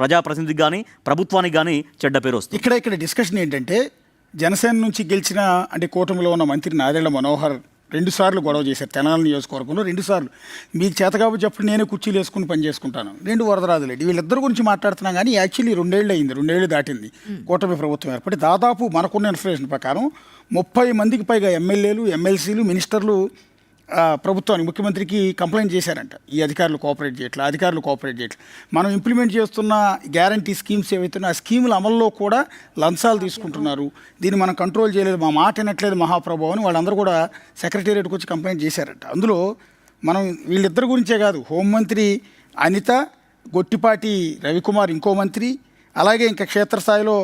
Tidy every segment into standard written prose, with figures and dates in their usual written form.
ప్రజాప్రతినిధికి కానీ ప్రభుత్వానికి కానీ చెడ్డ పేరు వస్తుంది. ఇక్కడ డిస్కషన్ ఏంటంటే జనసేన నుంచి గెలిచిన అంటే కూటమిలో ఉన్న మంత్రి నాదెళ్ల మనోహర్ 2 సార్లు గొడవ చేశారు తెనాలి నియోజకవర్గంలో 2 సార్లు. మీకు చేత కాబట్టి చెప్పి నేనే కుర్చీలు వేసుకుని పని చేసుకుంటాను. 2 వరదరాజులేండి వీళ్ళిద్దరి గురించి మాట్లాడుతున్నాం కానీ యాక్చువల్లీ 2 ఏళ్ళు అయింది, 2 ఏళ్ళు దాటింది కూటమి ప్రభుత్వం ఏర్పడి. దాదాపు మనకున్న ఇన్ఫర్మేషన్ ప్రకారం 30 మందికి పైగా ఎమ్మెల్యేలు, ఎమ్మెల్సీలు, మినిస్టర్లు ప్రభుత్వానికి ముఖ్యమంత్రికి కంప్లైంట్ చేశారంట. ఈ అధికారులు కోఆపరేట్ చేయట్లేదు. మనం ఇంప్లిమెంట్ చేస్తున్న గ్యారంటీ స్కీమ్స్ ఏవైతున్నా ఆ స్కీముల అమల్లో కూడా లంచాలు తీసుకుంటున్నారు, దీన్ని మనం కంట్రోల్ చేయలేదు, మా మాట వినట్లేదు మహాప్రభు అని వాళ్ళందరూ కూడా సెక్రటేరియట్కి వచ్చి కంప్లైంట్ చేశారంట. అందులో మనం వీళ్ళిద్దరి గురించే కాదు, హోంమంత్రి అనిత, గొట్టిపాటి రవికుమార్ ఇంకో మంత్రి, అలాగే ఇంకా క్షేత్రస్థాయిలో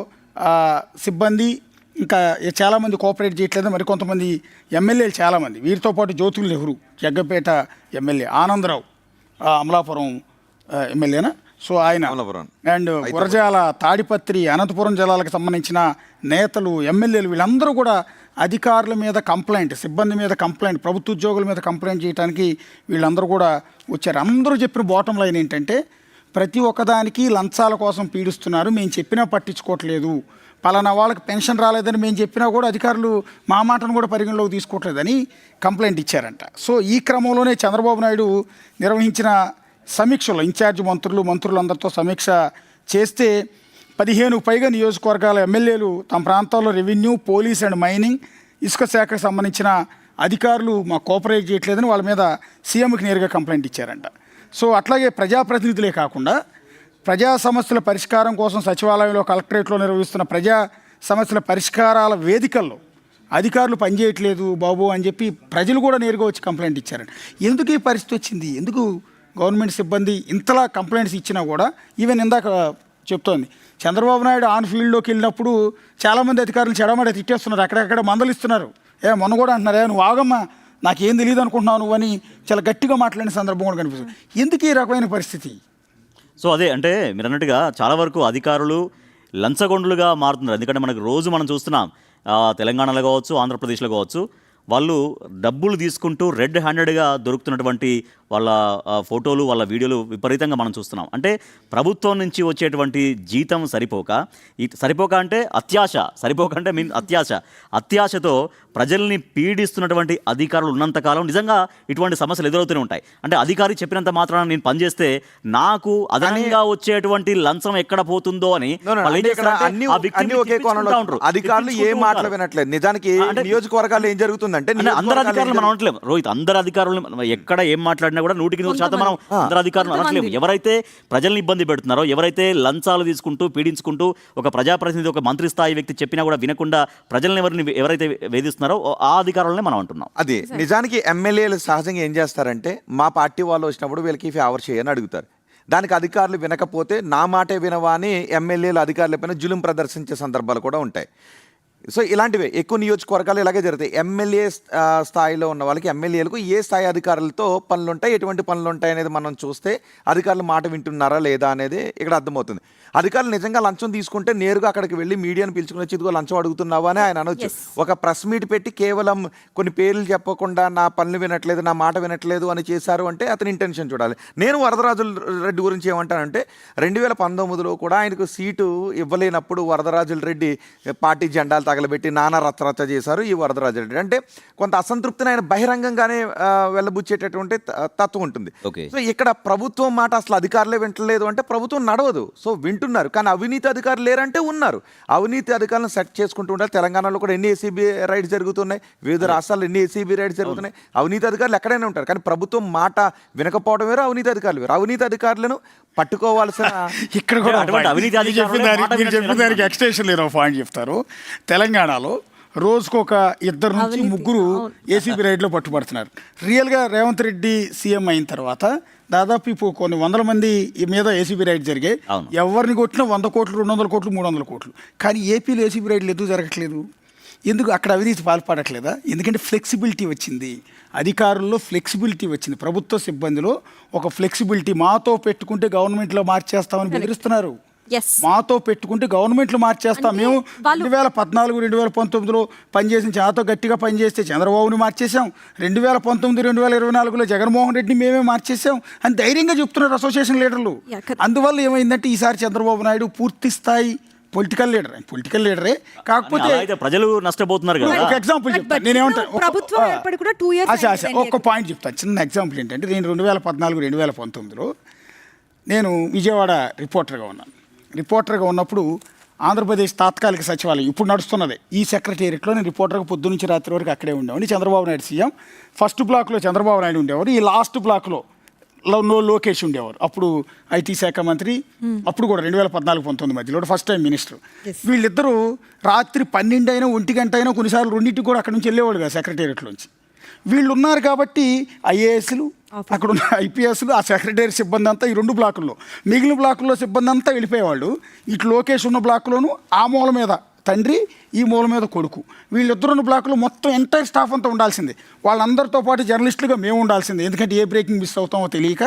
సిబ్బంది ఇంకా చాలామంది కోఆపరేట్ చేయట్లేదు. మరి కొంతమంది ఎమ్మెల్యేలు చాలామంది, వీరితో పాటు జ్యోతుల్ నెహ్రూ జగ్గపేట ఎమ్మెల్యే, ఆనందరావు అమలాపురం ఎమ్మెల్యేనా, సో ఆయన, అండ్ గురజాల, తాడిపత్రి, అనంతపురం జిల్లాలకు సంబంధించిన నేతలు, ఎమ్మెల్యేలు వీళ్ళందరూ కూడా అధికారుల మీద కంప్లైంట్, సిబ్బంది మీద కంప్లైంట్, ప్రభుత్వ ఉద్యోగుల మీద కంప్లైంట్ చేయడానికి వీళ్ళందరూ కూడా వచ్చారు. అందరూ చెప్పిన బాటం లైన్ ఏంటంటే ప్రతి ఒక్కదానికి లంచాల కోసం పీడిస్తున్నారు, మేము చెప్పినా పట్టించుకోవట్లేదు, పలానా వాళ్ళకి పెన్షన్ రాలేదని మేము చెప్పినా కూడా అధికారులు మా మాటను కూడా పరిగణలోకి తీసుకోవట్లేదని కంప్లైంట్ ఇచ్చారంట. సో ఈ క్రమంలోనే చంద్రబాబు నాయుడు నిర్వహించిన సమీక్షలో ఇన్ఛార్జ్ మంత్రులందరితో సమీక్ష చేస్తే 15కు పైగా నియోజకవర్గాల ఎమ్మెల్యేలు తమ ప్రాంతాల్లో రెవెన్యూ, పోలీస్ అండ్ మైనింగ్, ఇసుక శాఖకు సంబంధించిన అధికారులు మా కోఆపరేట్ చేయట్లేదని వాళ్ళ మీద సీఎంకి నేరుగా కంప్లైంట్ ఇచ్చారంట. సో అట్లాగే ప్రజాప్రతినిధులే కాకుండా ప్రజా సమస్యల పరిష్కారం కోసం సచివాలయంలో, కలెక్టరేట్లో నిర్వహిస్తున్న ప్రజా సమస్యల పరిష్కారాల వేదికల్లో అధికారులు పనిచేయట్లేదు బాబు అని చెప్పి ప్రజలు కూడా నేరుగా వచ్చి కంప్లైంట్ ఇచ్చారంట. ఎందుకు ఈ పరిస్థితి వచ్చింది? ఎందుకు గవర్నమెంట్ సిబ్బంది ఇంతలా కంప్లైంట్స్ ఇచ్చినా కూడా, ఈవెన్ ఇందాక చెప్తోంది చంద్రబాబు నాయుడు ఆన్ ఫీల్డ్లోకి వెళ్ళినప్పుడు చాలామంది అధికారులు చెడమడ తిట్టేస్తున్నారు, అక్కడక్కడ మందలిస్తున్నారు. మొన్న కూడా అంటున్నారు, నువ్వు ఆగమ్మా, నాకేం తెలియదు అనుకుంటున్నావు నువ్వు అని చాలా గట్టిగా మాట్లాడిన సందర్భం కూడా కనిపిస్తుంది. ఎందుకు ఈ రకమైన పరిస్థితి? సో అదే అంటే మీరు అన్నట్టుగా చాలా వరకు అధికారులు లంచగొండులుగా మారుతున్నారు. ఎందుకంటే మనకు రోజు మనం చూస్తున్నాం, తెలంగాణలో కావచ్చు, ఆంధ్రప్రదేశ్లో కావచ్చు, వాళ్ళు డబ్బులు తీసుకుంటూ రెడ్ హ్యాండెడ్గా దొరుకుతున్నటువంటి వాళ్ళ ఫోటోలు, వాళ్ళ వీడియోలు విపరీతంగా మనం చూస్తున్నాం. అంటే ప్రభుత్వం నుంచి వచ్చేటువంటి జీతం సరిపోక అంటే అత్యాశతో ప్రజల్ని పీడిస్తున్నటువంటి అధికారులు ఉన్నంతకాలం నిజంగా ఇటువంటి సమస్యలు ఎదురవుతూనే ఉంటాయి. అంటే అధికారి చెప్పినంత మాత్రాన నేను పనిచేస్తే నాకు అదనంగా వచ్చేటువంటి లంచం ఎక్కడ పోతుందో అని అధికారులు ఏ మాటలు వినట్లేదు. నిజానికి నియోజకవర్గాల్లో ఏం జరుగుతుందంటే అందరు అధికారులు మనం అనట్లేము రోహిత్, అందరు అధికారులు ఎక్కడ ఏం మాట్లాడినా కూడా 100% మనం అందరు అధికారులు అనట్లేము. ఎవరైతే ప్రజల్ని ఇబ్బంది పెడుతున్నారో, ఎవరైతే లంచాలు తీసుకుంటూ పీడించుకుంటూ ఒక ప్రజాప్రతినిధి, ఒక మంత్రి స్థాయి వ్యక్తి చెప్పినా కూడా వినకుండా ప్రజల్ని ఎవరైతే వేధిస్తున్నారో ఆ అధికారులనే మనం అంటున్నాం. అది నిజానికి ఎమ్మెల్యేలు సహజంగా ఏం చేస్తారంటే మా పార్టీ వాళ్ళు వచ్చినప్పుడు వీళ్ళకి ఫేవర్ చేయని అడుగుతారు. దానికి అధికారులు వినకపోతే నా మాటే వినవా అని ఎమ్మెల్యేలు అధికారులపైన జులుం ప్రదర్శించే సందర్భాలు కూడా ఉంటాయి. సో ఇలాంటివే ఎక్కువ నియోజకవర్గాలు ఇలాగే జరుగుతాయి. ఎమ్మెల్యే స్థాయిలో ఉన్న వాళ్ళకి, ఎమ్మెల్యేలకు ఏ స్థాయి అధికారులతో పనులు ఉంటాయి, ఎటువంటి పనులు ఉంటాయి అనేది మనం చూస్తే అధికారులు మాట వింటున్నారా లేదా అనేది ఇక్కడ అర్థమవుతుంది. అధికారులు నిజంగా లంచం తీసుకుంటే నేరుగా అక్కడికి వెళ్ళి మీడియాను పిలుచుకుని వచ్చి ఇదిగో లంచం అడుగుతున్నావా అని ఆయన అనొచ్చు. ఒక ప్రెస్ మీట్ పెట్టి కేవలం కొన్ని పేర్లు చెప్పకుండా నా పనులు వినట్లేదు, నా మాట వినట్లేదు అని చేశారు అంటే అతని ఇంటెన్షన్ చూడాలి. నేను వరదరాజుల రెడ్డి గురించి ఏమంటానంటే 2019లో కూడా ఆయనకు సీటు ఇవ్వలేనప్పుడు వరదరాజుల రెడ్డి పార్టీ జెండాలు తగలబెట్టి నానా రచ్చరచ్చ చేశారు ఈ వరదరాజుల రెడ్డి. అంటే కొంత అసంతృప్తిని ఆయన బహిరంగంగానే వెళ్ళబుచ్చేటటువంటి తత్వం ఉంటుంది. సో ఇక్కడ ప్రభుత్వం మాట అసలు అధికారులే వింటలేదు అంటే ప్రభుత్వం నడవదు. సో వింటున్నారు, కానీ అవినీతి అధికారులు లేరంటే ఉన్నారు. అవినీతి అధికారులను సెట్ చేసుకుంటూ ఉంటారు. తెలంగాణలో కూడా ఎన్ని ఏసీబీ రైడ్స్ జరుగుతున్నాయి, వివిధ రాష్ట్రాల్లో ఎన్ని ఏసీబీ రైడ్స్ జరుగుతున్నాయి. అవినీతి అధికారులు ఎక్కడైనా ఉంటారు, కానీ ప్రభుత్వం మాట వినకపోవడం వేరు, అవినీతి అధికారులు వేరు. అవినీతి అధికారులను పట్టుకోవాల్సిన ఇక్కడ కూడా దానికి ఎక్స్టెన్షన్ లేని పాయింట్ చెప్తారు. తెలంగాణలో రోజుకు ఒక 2 నుంచి 3 ఏసీబీ రైడ్లో పట్టుబడుతున్నారు. రియల్గా రేవంత్ రెడ్డి సీఎం అయిన తర్వాత దాదాపు ఇప్పుడు కొన్ని 100 మంది మీద ఏసీబీ రైడ్ జరిగాయి. ఎవరిని కొట్టినా 100 కోట్లు, 200 కోట్లు, 300 కోట్లు. కానీ ఏపీలో ఏసీబీ రైడ్లు ఎందుకు జరగట్లేదు? ఎందుకు అక్కడ అవినీతి పాల్పడట్లేదా? ఎందుకంటే ఫ్లెక్సిబిలిటీ వచ్చింది, అధికారుల్లో ఫ్లెక్సిబిలిటీ వచ్చింది, ప్రభుత్వ సిబ్బందిలో ఒక ఫ్లెక్సిబిలిటీ. మాతో పెట్టుకుంటే గవర్నమెంట్లో మార్చేస్తామని బెదిరిస్తున్నారు. Yes. మాతో పెట్టుకుంటే గవర్నమెంట్లు మార్చేస్తాం. అంటే మేము వాళ్ళు- 2014 2019లో పనిచేసిన చాతో గట్టిగా పనిచేస్తే చంద్రబాబుని మార్చేసాం, 2019 2024లో జగన్మోహన్ రెడ్డిని మేమే మార్చేసాం అని ధైర్యంగా చెప్తున్నారు అసోసియేషన్ లీడర్లు. Yeah, correct. అందువల్ల ఏమైందంటే ఈసారి చంద్రబాబు నాయుడు పూర్తి స్థాయి పొలిటికల్ లీడరే. కాకపోతే అలా అయితే ప్రజలు నష్టపోతున్నారు కదా. ఒక ఎగ్జాంపుల్ చెప్తాను. But నేనేమంటాను ప్రభుత్వం ఏర్పడి కూడా 2 years అయింది. ఒక పాయింట్ చెప్తాను. చిన్న ఎగ్జాంపుల్ ఏంటంటే నేను 2014 2019లో నేను విజయవాడ రిపోర్టర్గా ఉన్నప్పుడు ఆంధ్రప్రదేశ్ తాత్కాలిక సచివాలయం ఇప్పుడు నడుస్తున్నది ఈ సెక్రటేరియట్లో నేను రిపోర్టర్గా పొద్దు నుంచి రాత్రి వరకు అక్కడే ఉండేవాడిని. చంద్రబాబు నాయుడు సీఎం. ఫస్ట్ బ్లాక్లో చంద్రబాబు నాయుడు ఉండేవారు, ఈ లాస్ట్ బ్లాక్లో లోకేష్ ఉండేవారు. అప్పుడు ఐటీ శాఖ మంత్రి, అప్పుడు కూడా 2014-19 మధ్యలో ఫస్ట్ టైం మినిస్టర్. వీళ్ళిద్దరూ రాత్రి 12 అయినా 1 గంట అయినా కొన్నిసార్లు 2 కూడా అక్కడ నుంచి వెళ్ళేవాడు కదా సెక్రటేరియట్లోంచి. వీళ్ళు ఉన్నారు కాబట్టి ఐఏఎస్లు అక్కడ ఉన్న ఐపీఎస్లు, ఆ సెక్రటరీ సిబ్బంది అంతా ఈ 2 బ్లాకుల్లో, మిగిలిన బ్లాకుల్లో సిబ్బంది అంతా వెళ్ళిపోయేవాళ్ళు. ఇటు లోకేష్ ఉన్న బ్లాకులోను ఆ మూల మీద తండ్రి, ఈ మూల మీద కొడుకు, వీళ్ళిద్దరున్న బ్లాకులో మొత్తం ఎంటైర్ స్టాఫ్ అంతా ఉండాల్సిందే. వాళ్ళందరితో పాటు జర్నలిస్టులుగా మేము ఉండాల్సిందే. ఎందుకంటే ఏ బ్రేకింగ్ మిస్ అవుతామో తెలియక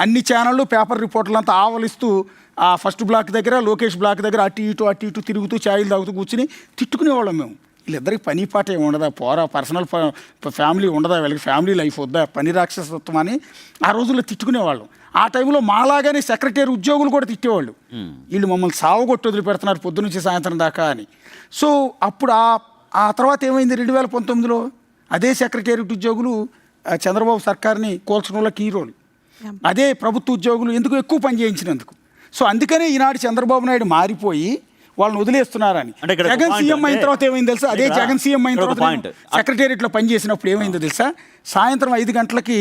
అన్ని ఛానళ్ళు పేపర్ రిపోర్టర్లు అంతా ఆవలిస్తూ ఆ ఫస్ట్ బ్లాక్ దగ్గర లోకేష్ బ్లాక్ దగ్గర అటు ఇటు తిరుగుతూ ఛాయలు తాగుతూ కూర్చుని తిట్టుకునేవాళ్ళం మేము. వీళ్ళిద్దరికి పని పాట ఏమి ఉండదా, పర్సనల్ ఫ్యామిలీ ఉండదా, వీళ్ళకి ఫ్యామిలీ లైఫ్ వద్దా, పని రాక్షసత్వం అని ఆ రోజుల్లో తిట్టుకునేవాళ్ళం. ఆ టైంలో మాలాగానే సెక్రటరీ ఉద్యోగులు కూడా తిట్టేవాళ్ళు, వీళ్ళు మమ్మల్ని సావుగొట్టి వదిలిపెడుతున్నారు పొద్దు నుంచి సాయంత్రం దాకా అని. సో అప్పుడు ఆ తర్వాత ఏమైంది, 2019లో అదే సెక్రటేరియట్ ఉద్యోగులు చంద్రబాబు సర్కార్ని కోల్చడంలో కీ రోల్, అదే ప్రభుత్వ ఉద్యోగులు ఎందుకు ఎక్కువ పని చేయించినందుకు. సో అందుకనే ఈనాడు చంద్రబాబు నాయుడు మారిపోయి వాళ్ళని వదిలేస్తున్నారని. అంటే ఇక్కడ ఒక జగన్ point సీఎం అయిన అంటే తర్వాత ఏమైంది తెలుసా, అదే ఇక్కడ జగన్ సీఎం అయిన ఒక తర్వాత point. సెక్రటేరియట్లో పనిచేసినప్పుడు ఏమైందో తెలుసా, సాయంత్రం 5 గంటలకి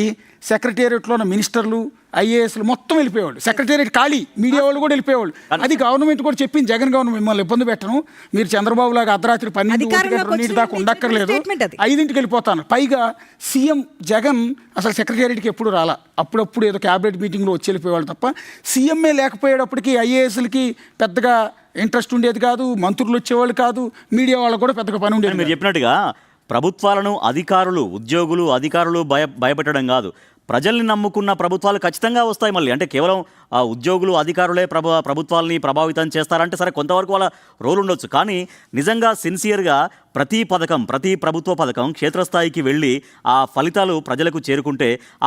సెక్రటేరియట్లో ఉన్న మినిస్టర్లు ఐఏఎస్లు మొత్తం వెళ్ళిపోయేవాళ్ళు. సెక్రటేరియట్ ఖాళీ, మీడియా వాళ్ళు కూడా వెళ్ళిపోయేవాళ్ళు. అది గవర్నమెంట్ కూడా చెప్పింది, జగన్ గవర్నమెంట్ మిమ్మల్ని ఇబ్బంది పెట్టను, మీరు చంద్రబాబు లాగా అర్ధరాత్రి 12 అధికారంలోకి 2 దాకా ఉండక్కర్లేదు, statement అది. 5ంటికి వెళ్ళిపోతాను. పైగా సీఎం జగన్ అసలు సెక్రటేరియట్కి ఎప్పుడు రాలా, అప్పుడప్పుడు ఏదో క్యాబినెట్ మీటింగ్లో వచ్చి వెళ్ళిపోయేవాళ్ళు తప్ప సీఎంఏ లేకపోయేటప్పటికి ఐఏఎస్లకి పెద్దగా ఇంట్రెస్ట్ ఉండేది కాదు, మంత్రులు వచ్చేవాళ్ళు కాదు, మీడియా వాళ్ళకు కూడా పెద్దగా పని ఉండేది మీరు కాదు. చెప్పినట్టుగా ప్రభుత్వాలను ఉద్యోగులు అధికారులు భయపెట్టడం కాదు, ప్రజల్ని నమ్ముకున్న ప్రభుత్వాలు ఖచ్చితంగా వస్తాయి మళ్ళీ. అంటే కేవలం ఆ ఉద్యోగులు అధికారులే ప్రభుత్వాలని ప్రభావితం చేస్తారంటే సరే కొంతవరకు వాళ్ళ రోల్ ఉండొచ్చు, కానీ నిజంగా సిన్సియర్గా ప్రతి ప్రభుత్వ పథకం క్షేత్రస్థాయికి వెళ్ళి ఆ ఫలితాలు ప్రజలకు చేరుకుంటే